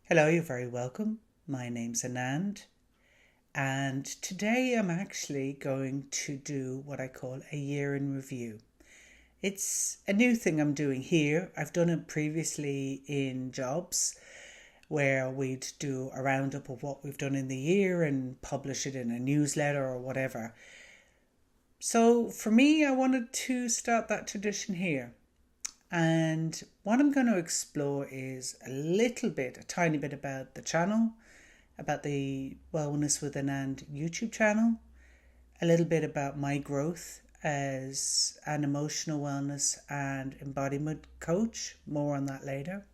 Hello, you're very welcome. My name's Anand, and today I'm actually going to do what I call a year in review. It's a new thing I'm doing here. I've done it previously in jobs where we'd do a roundup of what we've done in the year and publish it in a newsletter or whatever. So for me, I wanted to start that tradition here. And what I'm going to explore is a tiny bit about the channel, about the Wellness with Anand YouTube channel, a little bit about my growth as an emotional wellness and embodiment coach, more on that later.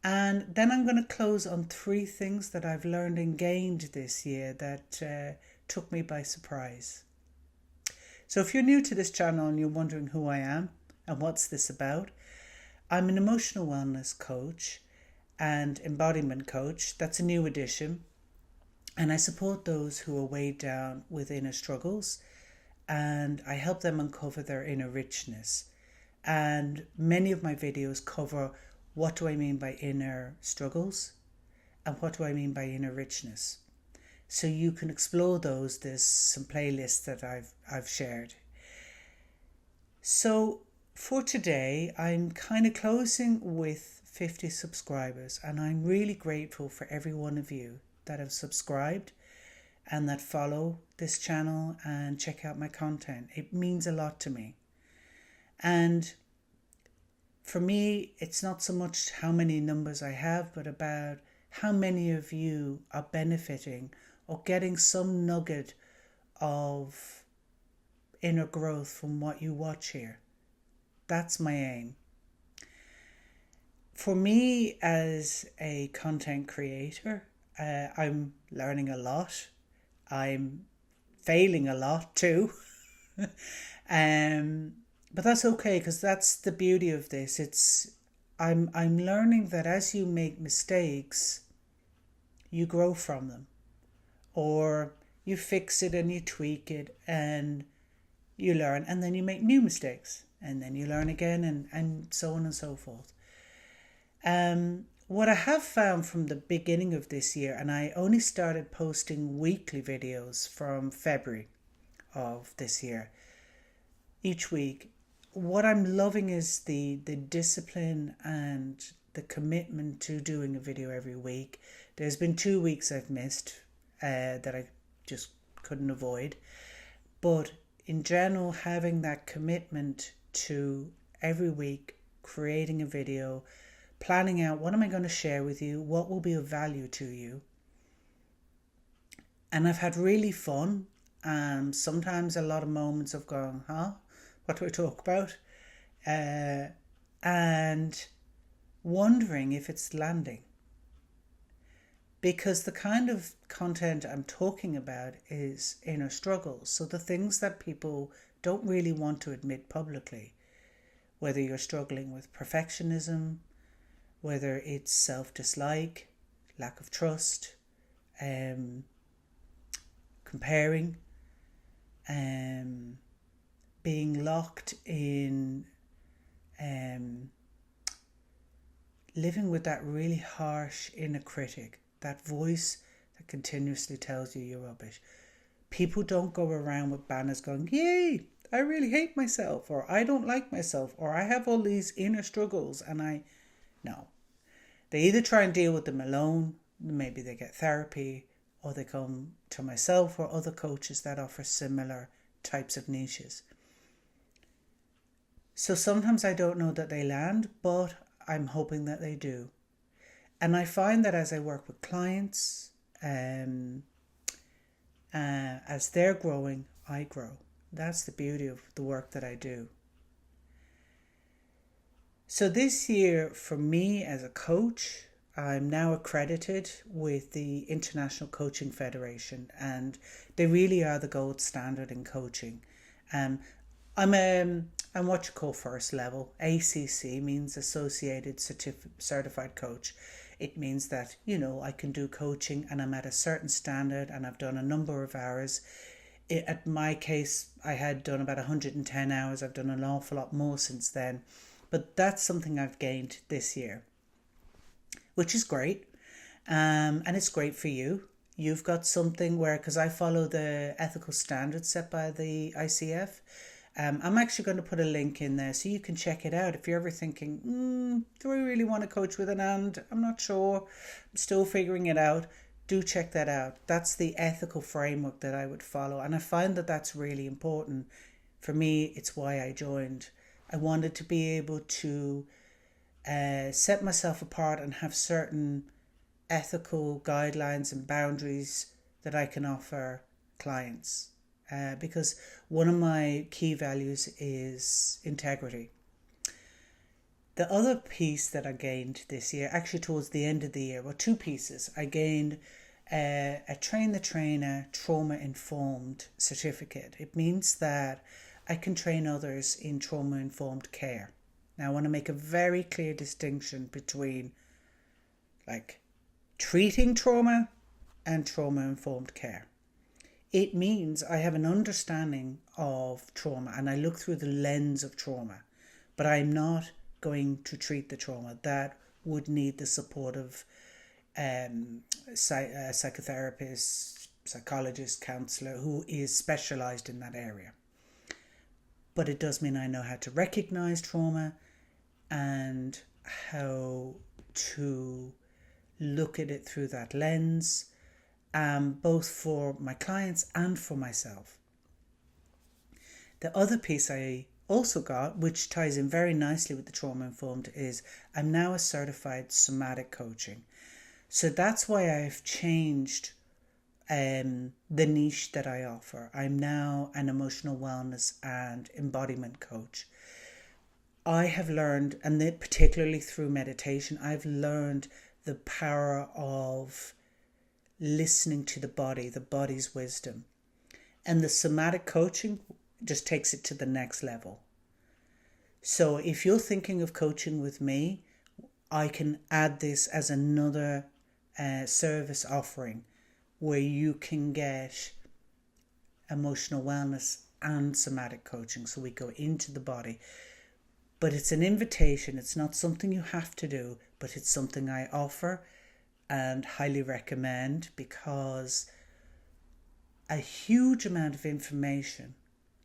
And then I'm going to close on 3 things that I've learned and gained this year that took me by surprise. So if you're new to this channel and you're wondering who I am and what's this about, I'm an emotional wellness coach and embodiment coach. That's a new addition. And I support those who are weighed down with inner struggles, and I help them uncover their inner richness. And many of my videos cover what do I mean by inner struggles and what do I mean by inner richness. So you can explore those. There's some playlists that I've shared. So for today, I'm kind of closing with 50 subscribers, and I'm really grateful for every one of you that have subscribed and that follow this channel and check out my content. It means a lot to me. And for me, it's not so much how many numbers I have, but about how many of you are benefiting or getting some nugget of inner growth from what you watch here. That's my aim. For me as a content creator, I'm learning a lot. I'm failing a lot too. But that's okay, because that's the beauty of this. I'm learning that as you make mistakes, you grow from them. Or you fix it and you tweak it and you learn, and then you make new mistakes. And then you learn again, and so on and so forth. What I have found from the beginning of this year, and I only started posting weekly videos from February of this year, each week, what I'm loving is the discipline and the commitment to doing a video every week. There's been 2 weeks I've missed that I just couldn't avoid. But in general, having that commitment to every week creating a video, planning out what am I going to share with you, what will be of value to you. And I've had really fun. Sometimes a lot of moments of going, what do I talk about? And wondering if it's landing. Because the kind of content I'm talking about is inner struggles. So the things that people don't really want to admit publicly, whether you're struggling with perfectionism, whether it's self-dislike, lack of trust, comparing, being locked in living with that really harsh inner critic, that voice that continuously tells you you're rubbish. People don't go around with banners going, yay, I really hate myself, or I don't like myself, or I have all these inner struggles, and no. They either try and deal with them alone, maybe they get therapy, or they come to myself or other coaches that offer similar types of niches. So sometimes I don't know that they land, but I'm hoping that they do. And I find that as I work with clients, as they're growing, I grow. That's the beauty of the work that I do. So this year, for me as a coach, I'm now accredited with the International Coaching Federation, and they really are the gold standard in coaching. I'm what you call first level. ACC means Associated Certified Coach. It means that, I can do coaching and I'm at a certain standard and I've done a number of hours. At my case, I had done about 110 hours. I've done an awful lot more since then. But that's something I've gained this year, which is great. And it's great for you. You've got something where, because I follow the ethical standards set by the ICF, I'm actually going to put a link in there so you can check it out. If you're ever thinking, do I really want to coach with an and? I'm not sure. I'm still figuring it out. Do check that out. That's the ethical framework that I would follow. And I find that that's really important. For me, it's why I joined. I wanted to be able to set myself apart and have certain ethical guidelines and boundaries that I can offer clients. Because one of my key values is integrity. The other piece that I gained this year, actually towards the end of the year, two pieces. I gained a Train the Trainer trauma-informed certificate. It means that I can train others in trauma-informed care. Now, I want to make a very clear distinction between treating trauma and trauma-informed care. It means I have an understanding of trauma and I look through the lens of trauma, but I'm not going to treat the trauma. That would need the support of psychotherapist, psychologist, counsellor who is specialised in that area. But it does mean I know how to recognise trauma and how to look at it through that lens, both for my clients and for myself. The other piece I also got, which ties in very nicely with the trauma-informed, is I'm now a certified somatic coaching. So that's why I've changed the niche that I offer. I'm now an emotional wellness and embodiment coach. I have learned, and particularly through meditation, I've learned the power of listening to the body's wisdom. And the somatic coaching just takes it to the next level. So if you're thinking of coaching with me, I can add this as another service offering where you can get emotional wellness and somatic coaching. So we go into the body. But it's an invitation. It's not something you have to do, but it's something I offer and highly recommend, because a huge amount of information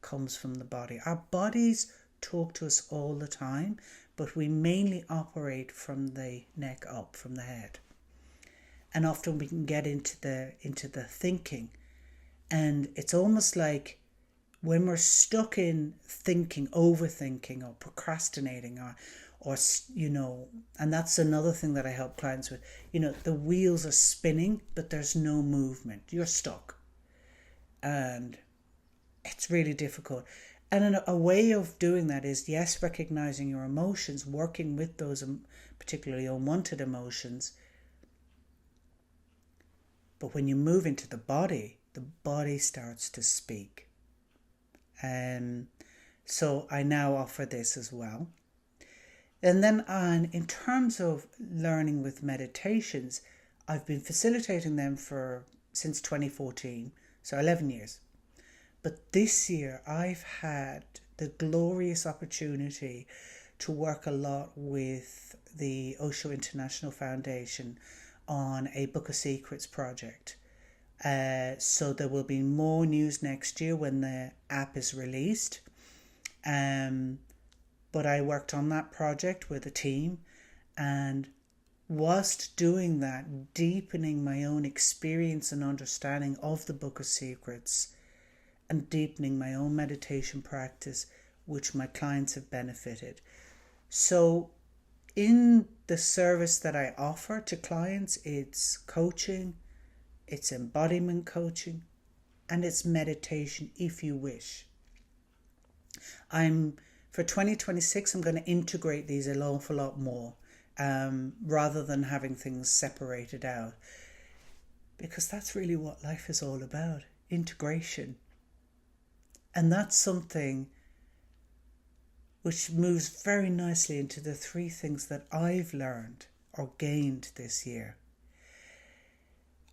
comes from the body. Our bodies talk to us all the time, but we mainly operate from the neck up, from the head. And often we can get into the thinking, and it's almost like when we're stuck in thinking, overthinking or procrastinating or and that's another thing that I help clients with. The wheels are spinning, but there's no movement. You're stuck. And it's really difficult. And a way of doing that is, yes, recognizing your emotions, working with those particularly unwanted emotions. But when you move into the body starts to speak. So I now offer this as well. And then in terms of learning with meditations, I've been facilitating them since 2014, so 11 years. But this year I've had the glorious opportunity to work a lot with the Osho International Foundation on a Book of Secrets project. So there will be more news next year when the app is released. But I worked on that project with a team, and whilst doing that, deepening my own experience and understanding of the Book of Secrets and deepening my own meditation practice, which my clients have benefited. So in the service that I offer to clients, it's coaching, it's embodiment coaching, and it's meditation if you wish. For 2026, I'm going to integrate these an awful lot more, rather than having things separated out. Because that's really what life is all about, integration. And that's something which moves very nicely into the three things that I've learned or gained this year.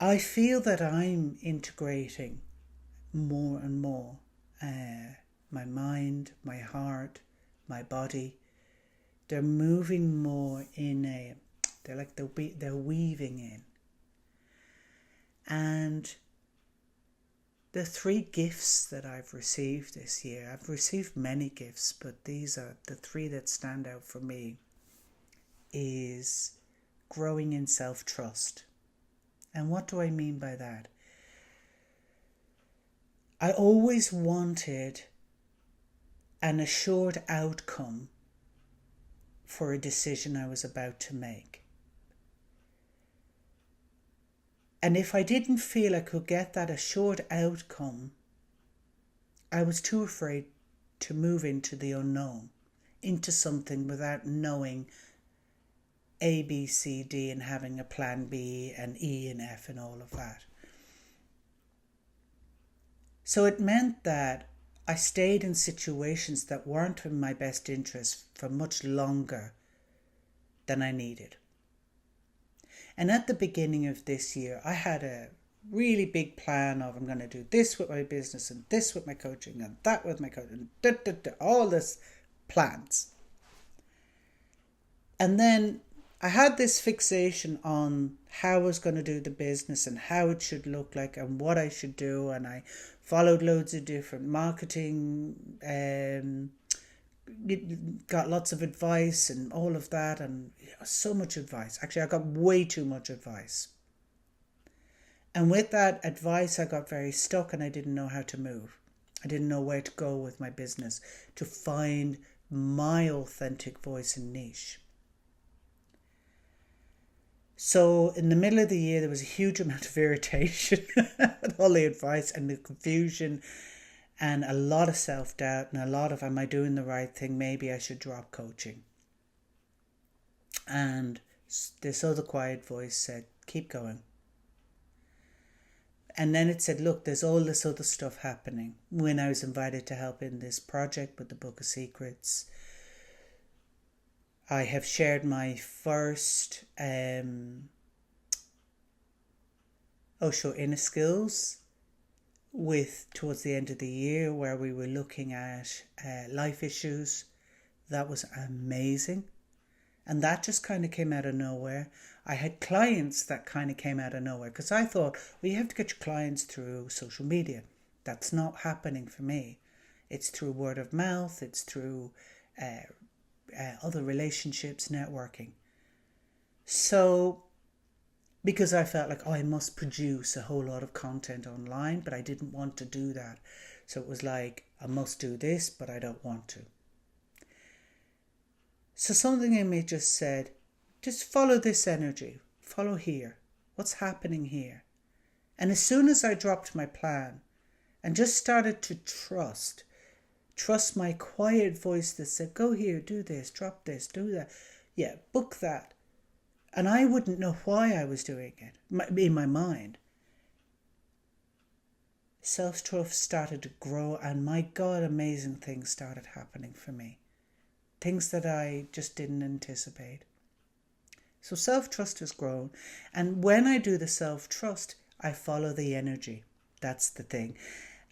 I feel that I'm integrating more and more my mind, my heart, my body. They're moving more they're weaving in. And the 3 gifts that I've received this year, I've received many gifts, but these are the 3 that stand out for me, is growing in self-trust. And what do I mean by that? I always wanted an assured outcome for a decision I was about to make. And if I didn't feel I could get that assured outcome, I was too afraid to move into the unknown, into something without knowing A, B, C, D, and having a plan B and E and F and all of that. So it meant that I stayed in situations that weren't in my best interest for much longer than I needed. And at the beginning of this year, I had a really big plan of I'm going to do this with my business and this with my coaching and that with my coaching, all this plans. And then I had this fixation on how I was going to do the business and how it should look like and what I should do. And I followed loads of different marketing, got lots of advice and all of that, and so much advice. Actually, I got way too much advice. And with that advice, I got very stuck and I didn't know how to move. I didn't know where to go with my business to find my authentic voice and niche. So in the middle of the year, there was a huge amount of irritation with all the advice and the confusion and a lot of self-doubt and a lot of, am I doing the right thing? Maybe I should drop coaching. And this other quiet voice said, keep going. And then it said, look, there's all this other stuff happening. When I was invited to help in this project with the Book of Secrets, I have shared my first Osho Inner Skills towards the end of the year, where we were looking at life issues. That was amazing. And that just kind of came out of nowhere. I had clients that kind of came out of nowhere because I thought, well, you have to get your clients through social media. That's not happening for me. It's through word of mouth. It's through other relationships, networking. So, because I felt like, I must produce a whole lot of content online, but I didn't want to do that. So it was like, I must do this, but I don't want to. So something in me just said, just follow this energy, follow here. What's happening here? And as soon as I dropped my plan and just started to trust my quiet voice that said, go here, do this, drop this, do that. Yeah, book that. And I wouldn't know why I was doing it in my mind. Self-trust started to grow, and my God, amazing things started happening for me. Things that I just didn't anticipate. So self-trust has grown. And when I do the self-trust, I follow the energy. That's the thing.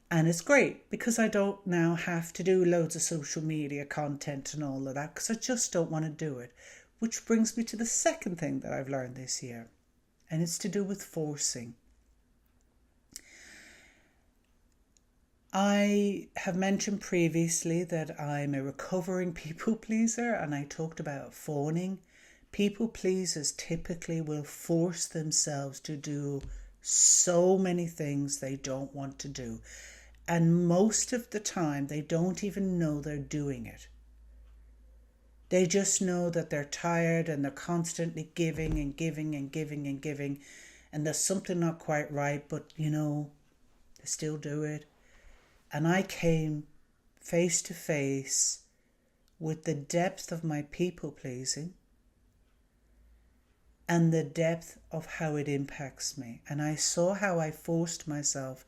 And it's great because I don't now have to do loads of social media content and all of that because I just don't want to do it. Which brings me to the second thing that I've learned this year. And it's to do with forcing. I have mentioned previously that I'm a recovering people pleaser, and I talked about fawning. People pleasers typically will force themselves to do so many things they don't want to do. And most of the time, they don't even know they're doing it. They just know that they're tired and they're constantly giving and giving and giving and giving. And there's something not quite right, but they still do it. And I came face to face with the depth of my people pleasing and the depth of how it impacts me. And I saw how I forced myself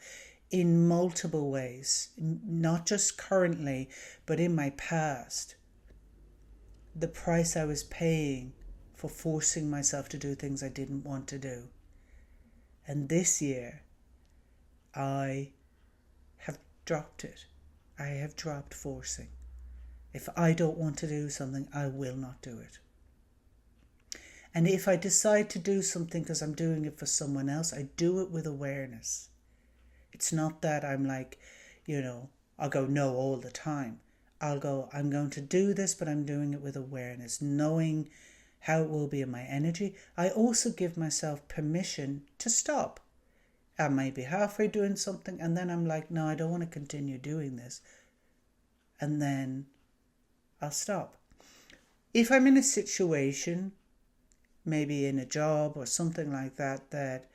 in multiple ways, not just currently, but in my past. The price I was paying for forcing myself to do things I didn't want to do. And this year, I have dropped it. I have dropped forcing. If I don't want to do something, I will not do it. And if I decide to do something because I'm doing it for someone else, I do it with awareness. It's not that I'm like, I'll go no all the time. I'll go, I'm going to do this, but I'm doing it with awareness, knowing how it will be in my energy. I also give myself permission to stop. I may be halfway doing something and then I'm like, no, I don't want to continue doing this. And then I'll stop. If I'm in a situation, maybe in a job or something like that, that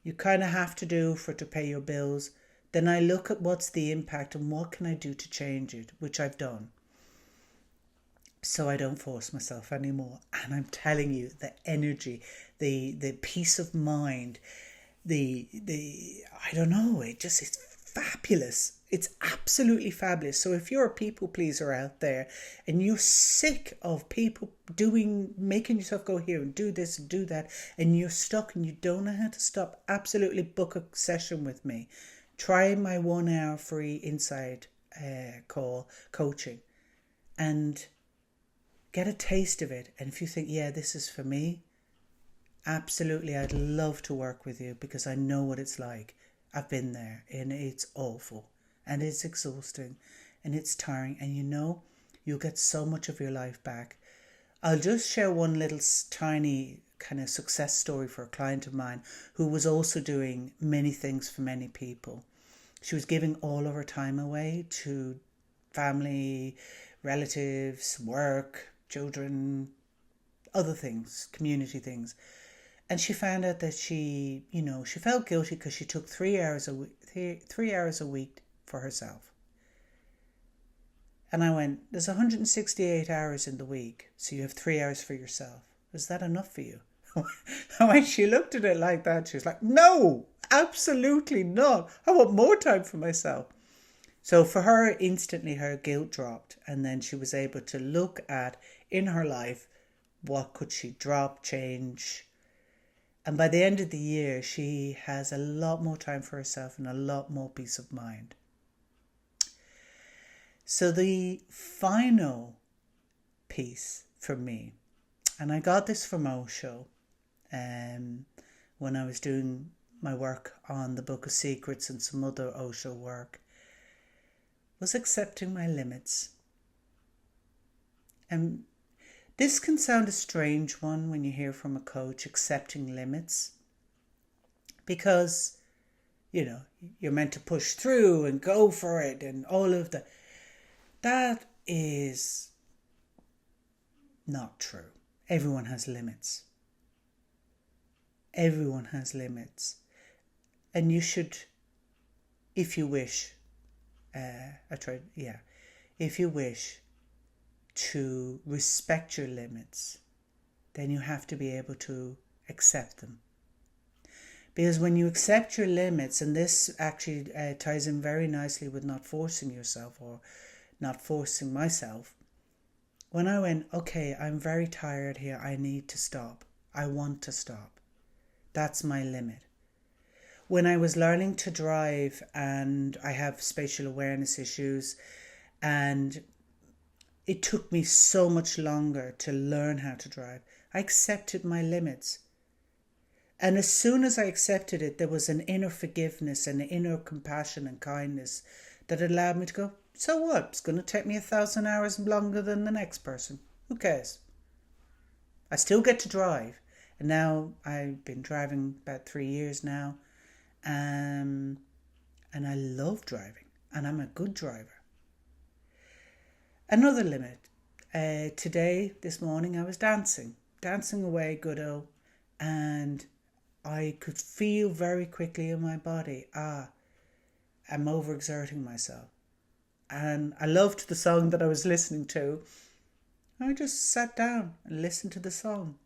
you kind of have to do to pay your bills, then I look at what's the impact and what can I do to change it, which I've done. So I don't force myself anymore. And I'm telling you, the energy, the peace of mind, the I don't know, it's fabulous. It's absolutely fabulous. So if you're a people pleaser out there and you're sick of people making yourself go here and do this and do that, and you're stuck and you don't know how to stop, absolutely book a session with me. Try my 1 hour free inside call coaching and get a taste of it. And if you think, yeah, this is for me, absolutely, I'd love to work with you because I know what it's like. I've been there and it's awful and it's exhausting and it's tiring, and you'll get so much of your life back. I'll just share one little tiny kind of success story for a client of mine who was also doing many things for many people. She was giving all of her time away to family, relatives, work, children, other things, community things. And she found out that she felt guilty because she took 3 hours a week for herself. And I went, there's 168 hours in the week, so you have 3 hours for yourself. Is that enough for you? And when she looked at it like that, she was like, no, absolutely not. I want more time for myself. So for her, instantly her guilt dropped. And then she was able to look at, in her life, what could she drop, change. And by the end of the year, she has a lot more time for herself and a lot more peace of mind. So the final piece for me, and I got this from Osho when I was doing my work on the Book of Secrets and some other Osho work, was accepting my limits. And this can sound a strange one when you hear from a coach, accepting limits, because, you're meant to push through and go for it and all of that. That is not true. Everyone has limits. Everyone has limits. And you should, if you wish, if you wish to respect your limits, then you have to be able to accept them. Because when you accept your limits, and this actually ties in very nicely with not forcing yourself or not forcing myself. When I went, okay, I'm very tired here, I need to stop. I want to stop. That's my limit. When I was learning to drive, and I have spatial awareness issues, and it took me so much longer to learn how to drive, I accepted my limits. And as soon as I accepted it, there was an inner forgiveness and an inner compassion and kindness that allowed me to go, so what? It's going to take me 1,000 hours longer than the next person. Who cares? I still get to drive. And now I've been driving about 3 years now. And I love driving. And I'm a good driver. Another limit. This morning, I was dancing away, good-o. And I could feel very quickly in my body, I'm overexerting myself. And I loved the song that I was listening to. I just sat down and listened to the song.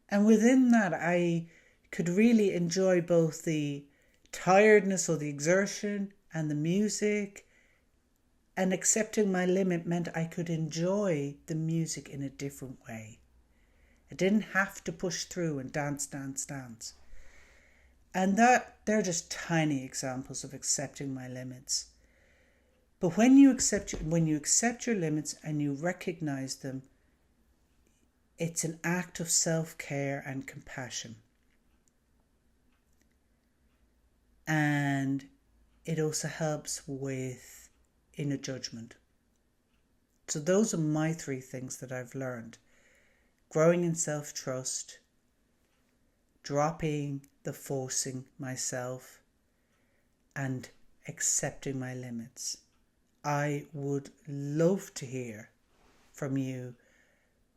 And within that, I could really enjoy both the tiredness or the exertion and the music. And accepting my limit meant I could enjoy the music in a different way. I didn't have to push through and dance. And they're just tiny examples of accepting my limits. But when you accept your limits and you recognize them, It's an act of self-care and compassion. And it also helps with inner judgment. So those are my 3 things that I've learned. Growing in self-trust, dropping the forcing myself, and accepting my limits. I would love to hear from you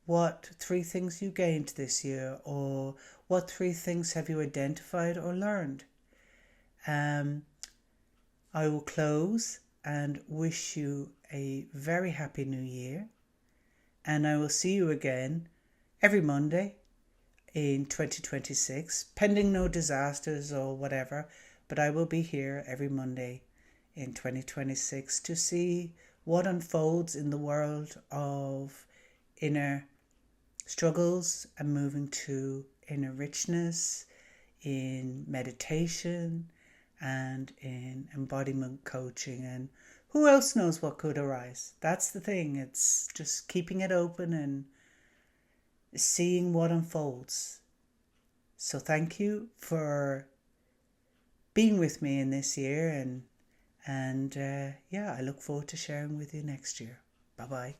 what 3 things you gained this year, or what 3 things have you identified or learned. I will close and wish you a very happy new year, and I will see you again every Monday in 2026, pending no disasters or whatever, but I will be here every Monday in 2026 to see what unfolds in the world of inner struggles and moving to inner richness, in meditation and in embodiment coaching, and who else knows what could arise. That's the thing. It's just keeping it open and seeing what unfolds. So thank you for being with me in this year, and I look forward to sharing with you next year. Bye bye.